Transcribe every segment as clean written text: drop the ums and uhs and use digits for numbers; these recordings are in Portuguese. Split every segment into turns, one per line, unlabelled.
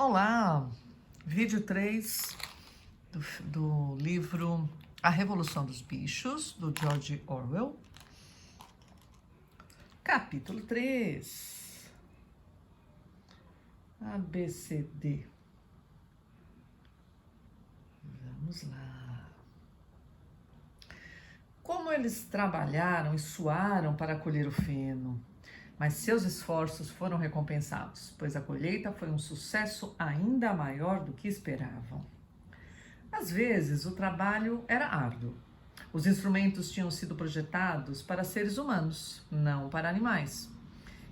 Olá, vídeo 3 do livro A Revolução dos Bichos, do George Orwell. Capítulo 3. ABCD. Vamos lá. Como eles trabalharam e suaram para colher o feno, mas seus esforços foram recompensados, pois a colheita foi um sucesso ainda maior do que esperavam. Às vezes, o trabalho era árduo. Os instrumentos tinham sido projetados para seres humanos, não para animais.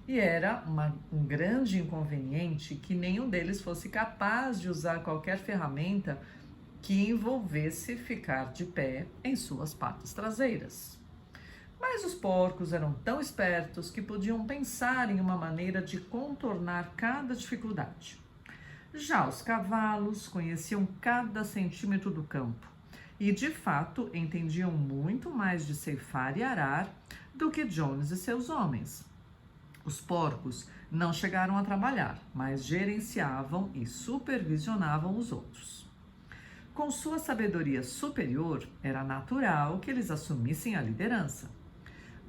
E era um grande inconveniente que nenhum deles fosse capaz de usar qualquer ferramenta que envolvesse ficar de pé em suas patas traseiras. Mas os porcos eram tão espertos que podiam pensar em uma maneira de contornar cada dificuldade. Já os cavalos conheciam cada centímetro do campo e, de fato, entendiam muito mais de ceifar e arar do que Jones e seus homens. Os porcos não chegaram a trabalhar, mas gerenciavam e supervisionavam os outros. Com sua sabedoria superior, era natural que eles assumissem a liderança.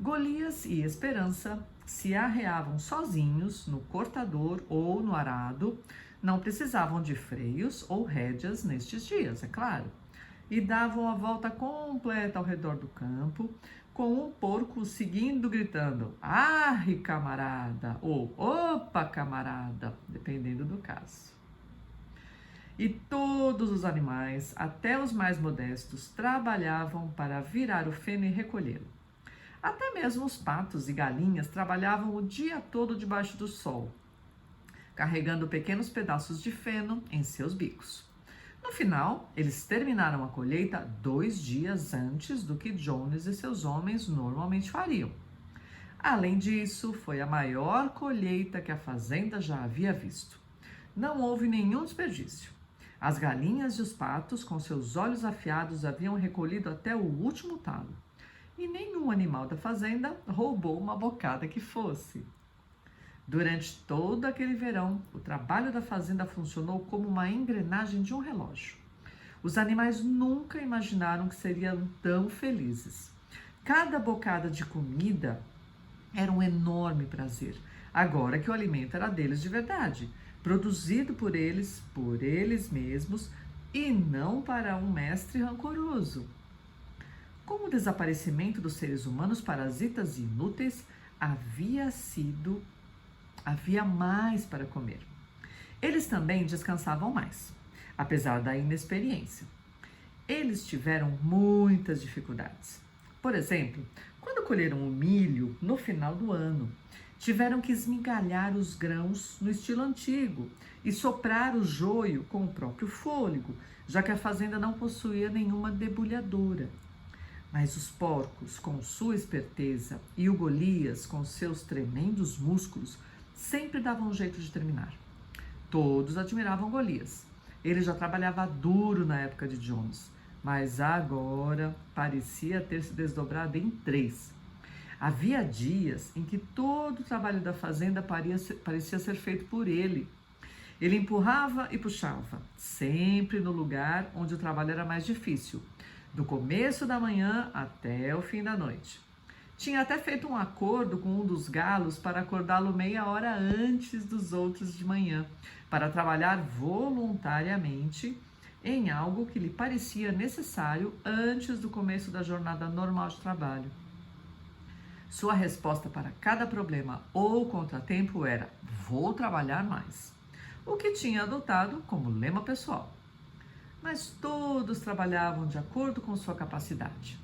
Golias e Esperança se arreavam sozinhos no cortador ou no arado, não precisavam de freios ou rédeas nestes dias, é claro, e davam a volta completa ao redor do campo, com um porco seguindo gritando "Arre, camarada!" ou "Opa, camarada!", dependendo do caso. E todos os animais, até os mais modestos, trabalhavam para virar o feno e recolhê-lo. Até mesmo os patos e galinhas trabalhavam o dia todo debaixo do sol, carregando pequenos pedaços de feno em seus bicos. No final, eles terminaram a colheita 2 dias antes do que Jones e seus homens normalmente fariam. Além disso, foi a maior colheita que a fazenda já havia visto. Não houve nenhum desperdício. As galinhas e os patos, com seus olhos afiados, haviam recolhido até o último talo. E nenhum animal da fazenda roubou uma bocada que fosse. Durante todo aquele verão, o trabalho da fazenda funcionou como uma engrenagem de um relógio. Os animais nunca imaginaram que seriam tão felizes. Cada bocada de comida era um enorme prazer, agora que o alimento era deles de verdade, produzido por eles mesmos e não para um mestre rancoroso. Com o desaparecimento dos seres humanos parasitas e inúteis, havia mais para comer. Eles também descansavam mais, apesar da inexperiência. Eles tiveram muitas dificuldades. Por exemplo, quando colheram o milho no final do ano, tiveram que esmigalhar os grãos no estilo antigo e soprar o joio com o próprio fôlego, já que a fazenda não possuía nenhuma debulhadora. Mas os porcos, com sua esperteza, e o Golias, com seus tremendos músculos, sempre davam um jeito de terminar. Todos admiravam Golias. Ele já trabalhava duro na época de Jones, mas agora parecia ter se desdobrado em 3. Havia dias em que todo o trabalho da fazenda parecia ser feito por ele. Ele empurrava e puxava, sempre no lugar onde o trabalho era mais difícil, do começo da manhã até o fim da noite. Tinha até feito um acordo com um dos galos para acordá-lo meia hora antes dos outros de manhã, para trabalhar voluntariamente em algo que lhe parecia necessário antes do começo da jornada normal de trabalho. Sua resposta para cada problema ou contratempo era: "Vou trabalhar mais", o que tinha adotado como lema pessoal. Mas todos trabalhavam de acordo com sua capacidade.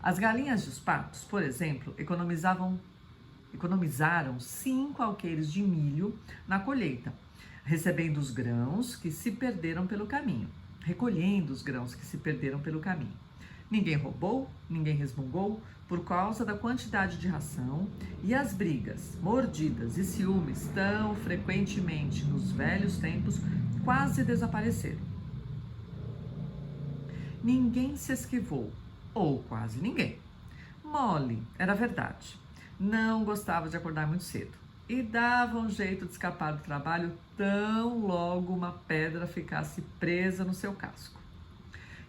As galinhas e os patos, por exemplo, economizaram 5 alqueires de milho na colheita, recolhendo os grãos que se perderam pelo caminho. Ninguém roubou, ninguém resmungou por causa da quantidade de ração, e as brigas, mordidas e ciúmes tão frequentemente nos velhos tempos quase desapareceram. Ninguém se esquivou, ou quase ninguém. Molly, era verdade, não gostava de acordar muito cedo. e dava um jeito de escapar do trabalho tão logo uma pedra ficasse presa no seu casco.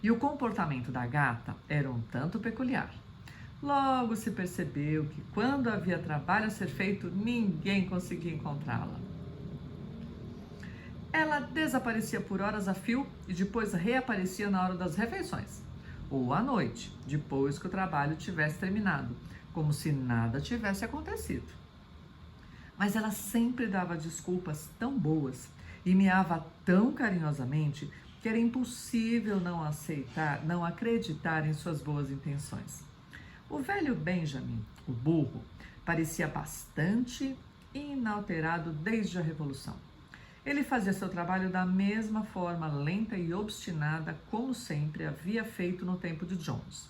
E o comportamento da gata era um tanto peculiar. Logo se percebeu que quando havia trabalho a ser feito, ninguém conseguia encontrá-la. Ela desaparecia por horas a fio e depois reaparecia na hora das refeições, ou à noite, depois que o trabalho tivesse terminado, como se nada tivesse acontecido. Mas ela sempre dava desculpas tão boas e miava tão carinhosamente que era impossível não acreditar em suas boas intenções. O velho Benjamin, o burro, parecia bastante inalterado desde a Revolução. Ele fazia seu trabalho da mesma forma lenta e obstinada como sempre havia feito no tempo de Jones,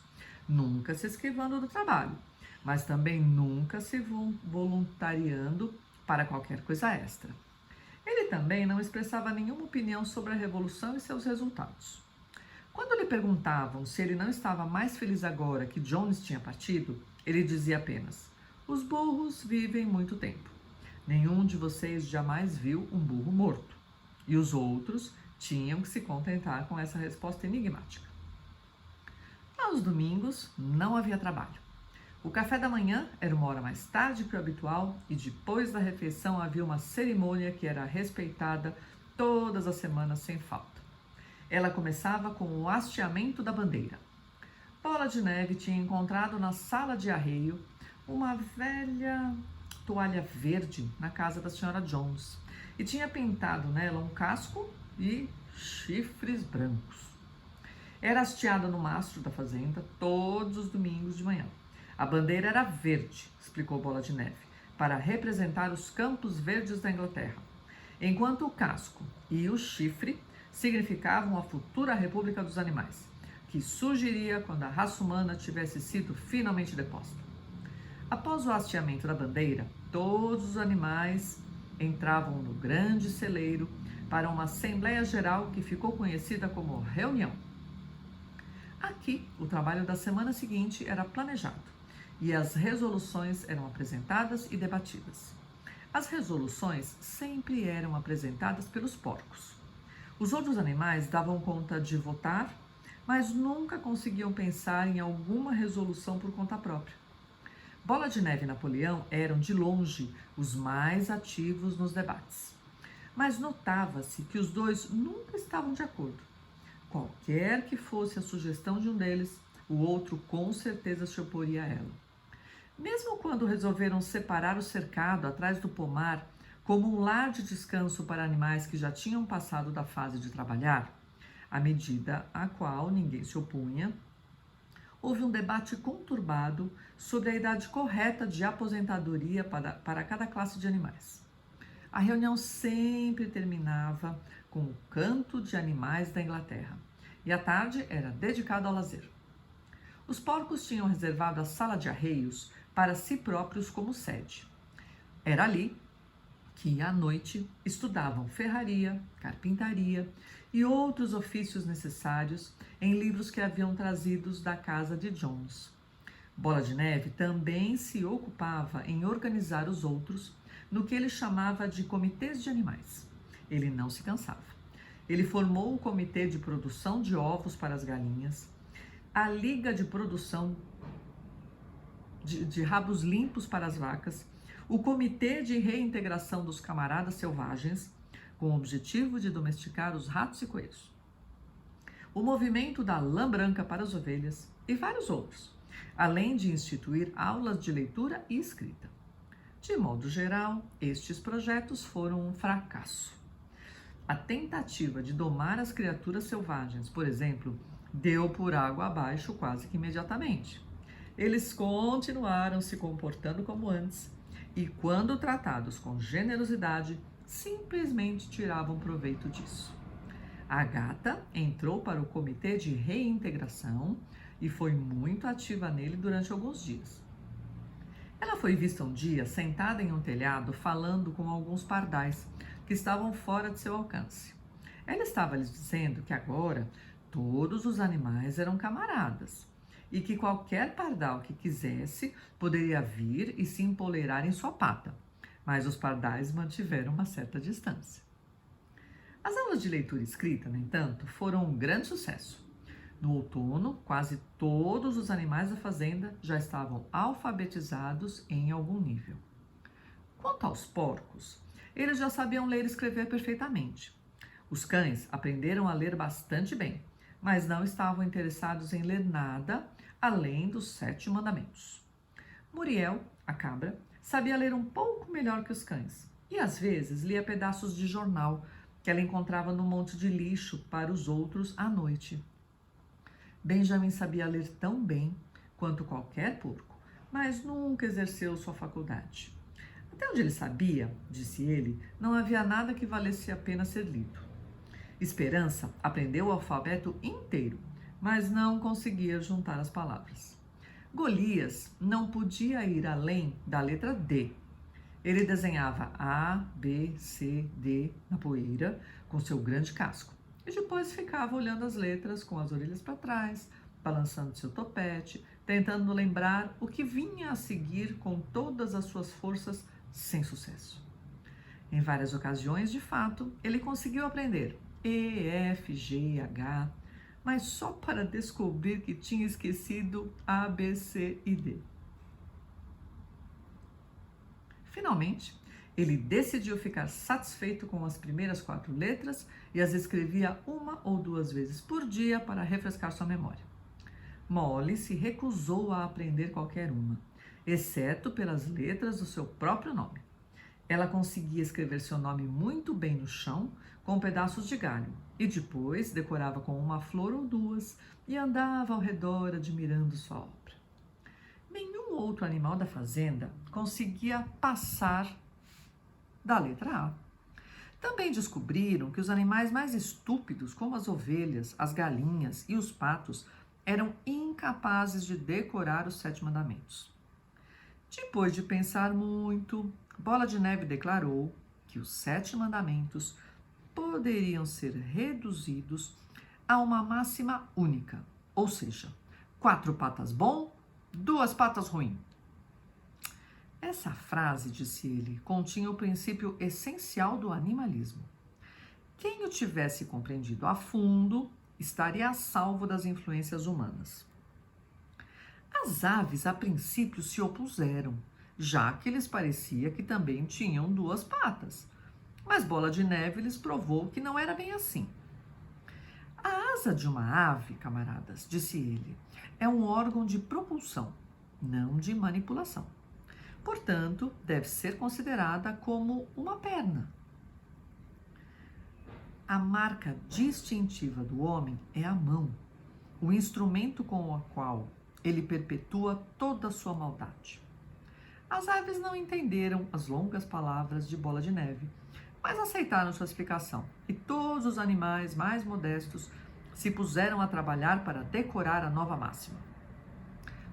nunca se esquivando do trabalho, mas também nunca se voluntariando para qualquer coisa extra. Ele também não expressava nenhuma opinião sobre a Revolução e seus resultados. Quando lhe perguntavam se ele não estava mais feliz agora que Jones tinha partido, ele dizia apenas: "Os burros vivem muito tempo. Nenhum de vocês jamais viu um burro morto." E os outros tinham que se contentar com essa resposta enigmática. Aos domingos não havia trabalho. O café da manhã era uma hora mais tarde que o habitual e depois da refeição havia uma cerimônia que era respeitada todas as semanas sem falta. Ela começava com o hasteamento da bandeira. Bola de Neve tinha encontrado na sala de arreio uma velha toalha verde na casa da senhora Jones e tinha pintado nela um casco e chifres brancos. Era hasteada no mastro da fazenda todos os domingos de manhã. A bandeira era verde, explicou Bola de Neve, para representar os campos verdes da Inglaterra, enquanto o casco e o chifre significavam a futura República dos Animais, que surgiria quando a raça humana tivesse sido finalmente deposta. Após o hasteamento da bandeira, todos os animais entravam no grande celeiro para uma Assembleia Geral que ficou conhecida como reunião. Aqui, o trabalho da semana seguinte era planejado e as resoluções eram apresentadas e debatidas. As resoluções sempre eram apresentadas pelos porcos. Os outros animais davam conta de votar, mas nunca conseguiam pensar em alguma resolução por conta própria. Bola de Neve e Napoleão eram, de longe, os mais ativos nos debates. Mas notava-se que os dois nunca estavam de acordo. Qualquer que fosse a sugestão de um deles, o outro com certeza se oporia a ela. Mesmo quando resolveram separar o cercado atrás do pomar como um lar de descanso para animais que já tinham passado da fase de trabalhar, à medida a qual ninguém se opunha, houve um debate conturbado sobre a idade correta de aposentadoria para cada classe de animais. A reunião sempre terminava com o canto de animais da Inglaterra, e a tarde era dedicada ao lazer. Os porcos tinham reservado a sala de arreios para si próprios como sede. Era ali que, à noite, estudavam ferraria, carpintaria e outros ofícios necessários em livros que haviam trazidos da casa de Jones. Bola de Neve também se ocupava em organizar os outros no que ele chamava de comitês de animais. Ele não se cansava. Ele formou o comitê de produção de ovos para as galinhas, a liga de produção de rabos limpos para as vacas, o comitê de reintegração dos camaradas selvagens, com o objetivo de domesticar os ratos e coelhos, o movimento da lã branca para as ovelhas e vários outros, além de instituir aulas de leitura e escrita. De modo geral, estes projetos foram um fracasso. A tentativa de domar as criaturas selvagens, por exemplo, deu por água abaixo quase que imediatamente. Eles continuaram se comportando como antes e, quando tratados com generosidade, simplesmente tiravam proveito disso. A gata entrou para o comitê de reintegração e foi muito ativa nele durante alguns dias. Ela foi vista um dia sentada em um telhado falando com alguns pardais que estavam fora de seu alcance. Ela estava lhes dizendo que agora todos os animais eram camaradas e que qualquer pardal que quisesse poderia vir e se empoleirar em sua pata, mas os pardais mantiveram uma certa distância. As aulas de leitura e escrita, no entanto, foram um grande sucesso. No outono, quase todos os animais da fazenda já estavam alfabetizados em algum nível. Quanto aos porcos, eles já sabiam ler e escrever perfeitamente. Os cães aprenderam a ler bastante bem, mas não estavam interessados em ler nada além dos 7 mandamentos. Muriel, a cabra, sabia ler um pouco melhor que os cães e às vezes lia pedaços de jornal que ela encontrava no monte de lixo para os outros à noite. Benjamin sabia ler tão bem quanto qualquer porco, mas nunca exerceu sua faculdade. Até onde ele sabia, disse ele, não havia nada que valesse a pena ser lido. Esperança aprendeu o alfabeto inteiro, mas não conseguia juntar as palavras. Golias não podia ir além da letra D. Ele desenhava A, B, C, D na poeira com seu grande casco e depois ficava olhando as letras com as orelhas para trás, balançando seu topete, tentando lembrar o que vinha a seguir com todas as suas forças, sem sucesso. Em várias ocasiões, de fato, ele conseguiu aprender E, F, G, H, mas só para descobrir que tinha esquecido A, B, C e D. Finalmente, ele decidiu ficar satisfeito com as primeiras 4 letras e as escrevia 1 ou 2 vezes por dia para refrescar sua memória. Molly se recusou a aprender qualquer uma, exceto pelas letras do seu próprio nome. Ela conseguia escrever seu nome muito bem no chão, com pedaços de galho, e depois decorava com uma flor ou 2 e andava ao redor admirando sua obra. Nenhum outro animal da fazenda conseguia passar da letra A. Também descobriram que os animais mais estúpidos, como as ovelhas, as galinhas e os patos, eram incapazes de decorar os 7 mandamentos. Depois de pensar muito, Bola de Neve declarou que os 7 mandamentos poderiam ser reduzidos a uma máxima única, ou seja, 4 patas bom, 2 patas ruim. Essa frase, disse ele, continha o princípio essencial do animalismo. Quem o tivesse compreendido a fundo estaria a salvo das influências humanas. As aves, a princípio, se opuseram, já que lhes parecia que também tinham 2 patas. Mas Bola de Neve lhes provou que não era bem assim. A asa de uma ave, camaradas, disse ele, é um órgão de propulsão, não de manipulação. Portanto, deve ser considerada como uma perna. A marca distintiva do homem é a mão, o instrumento com o qual ele perpetua toda a sua maldade. As aves não entenderam as longas palavras de Bola de Neve, mas aceitaram sua explicação, e todos os animais mais modestos se puseram a trabalhar para decorar a nova máxima.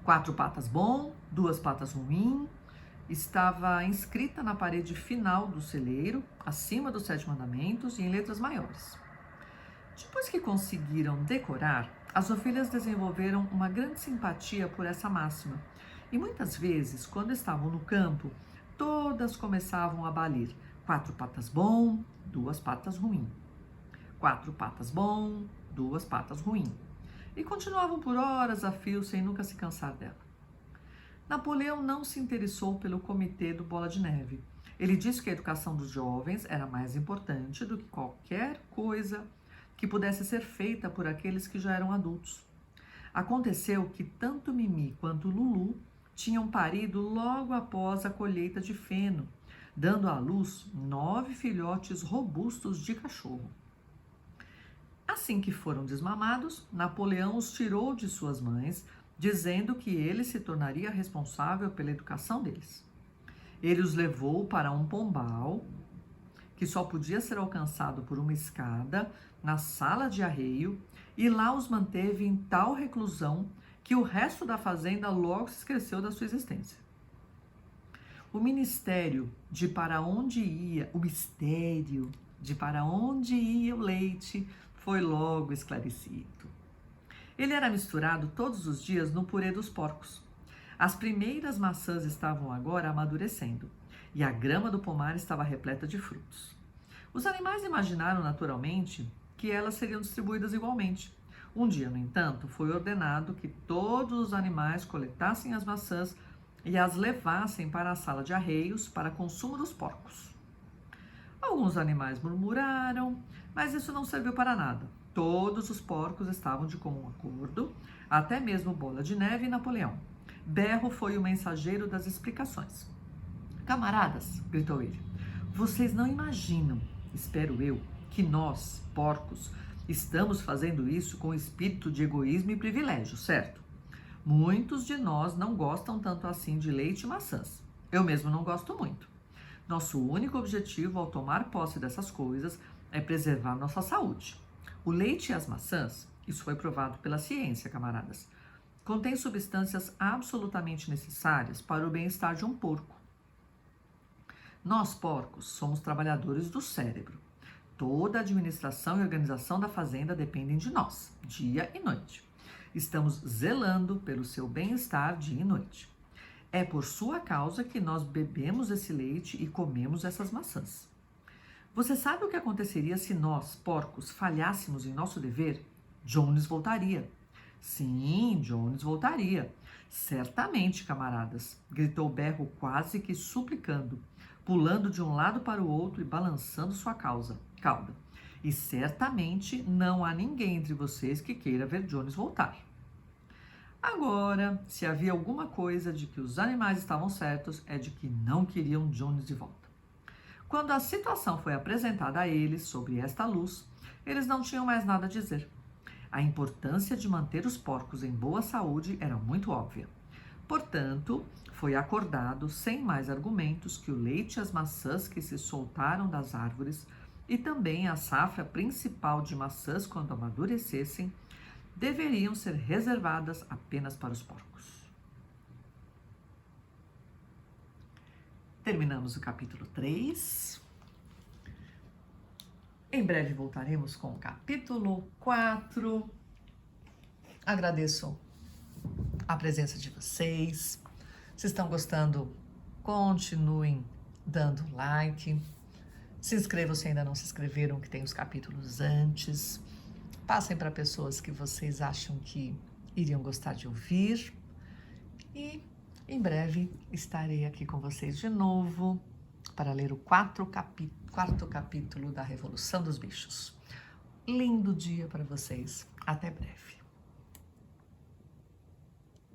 4 patas bom, 2 patas ruim, estava inscrita na parede final do celeiro, acima dos 7 mandamentos e em letras maiores. Depois que conseguiram decorar, as ovelhas desenvolveram uma grande simpatia por essa máxima, e muitas vezes, quando estavam no campo, todas começavam a balir: 4 patas bom, 2 patas ruim. 4 patas bom, 2 patas ruim. E continuavam por horas a fio sem nunca se cansar dela. Napoleão não se interessou pelo comitê do Bola de Neve. Ele disse que a educação dos jovens era mais importante do que qualquer coisa que pudesse ser feita por aqueles que já eram adultos. Aconteceu que tanto Mimi quanto Lulu tinham parido logo após a colheita de feno, dando à luz 9 filhotes robustos de cachorro. Assim que foram desmamados, Napoleão os tirou de suas mães, dizendo que ele se tornaria responsável pela educação deles. Ele os levou para um pombal, que só podia ser alcançado por uma escada, na sala de arreio, e lá os manteve em tal reclusão que o resto da fazenda logo se esqueceu da sua existência. O mistério de para onde ia o leite foi logo esclarecido. Ele era misturado todos os dias no purê dos porcos. As primeiras maçãs estavam agora amadurecendo, e a grama do pomar estava repleta de frutos. Os animais imaginaram naturalmente que elas seriam distribuídas igualmente. Um dia, no entanto, foi ordenado que todos os animais coletassem as maçãs e as levassem para a sala de arreios para consumo dos porcos. Alguns animais murmuraram, mas isso não serviu para nada. Todos os porcos estavam de comum acordo, até mesmo Bola de Neve e Napoleão. Berro foi o mensageiro das explicações. Camaradas, gritou ele, vocês não imaginam, espero eu, que nós, porcos, estamos fazendo isso com espírito de egoísmo e privilégio, certo? Muitos de nós não gostam tanto assim de leite e maçãs. Eu mesmo não gosto muito. Nosso único objetivo ao tomar posse dessas coisas é preservar nossa saúde. O leite e as maçãs, isso foi provado pela ciência, camaradas, contém substâncias absolutamente necessárias para o bem-estar de um porco. Nós, porcos, somos trabalhadores do cérebro. Toda a administração e organização da fazenda dependem de nós, dia e noite. Estamos zelando pelo seu bem-estar dia e noite. É por sua causa que nós bebemos esse leite e comemos essas maçãs. Você sabe o que aconteceria se nós, porcos, falhássemos em nosso dever? Jones voltaria. Sim, Jones voltaria. Certamente, camaradas, gritou Berro quase que suplicando, pulando de um lado para o outro e balançando sua cauda. E certamente não há ninguém entre vocês que queira ver Jones voltar. Agora, se havia alguma coisa de que os animais estavam certos, é de que não queriam Jones de volta. Quando a situação foi apresentada a eles sob esta luz, eles não tinham mais nada a dizer. A importância de manter os porcos em boa saúde era muito óbvia. Portanto, foi acordado, sem mais argumentos, que o leite e as maçãs que se soltaram das árvores e também a safra principal de maçãs quando amadurecessem, deveriam ser reservadas apenas para os porcos. Terminamos o capítulo 3. Em breve voltaremos com o capítulo 4. Agradeço a presença de vocês. Se estão gostando, continuem dando like. Se inscrevam se ainda não se inscreveram, que tem os capítulos antes. Passem para pessoas que vocês acham que iriam gostar de ouvir. E em breve estarei aqui com vocês de novo para ler o quarto capítulo da Revolução dos Bichos. Lindo dia para vocês. Até breve.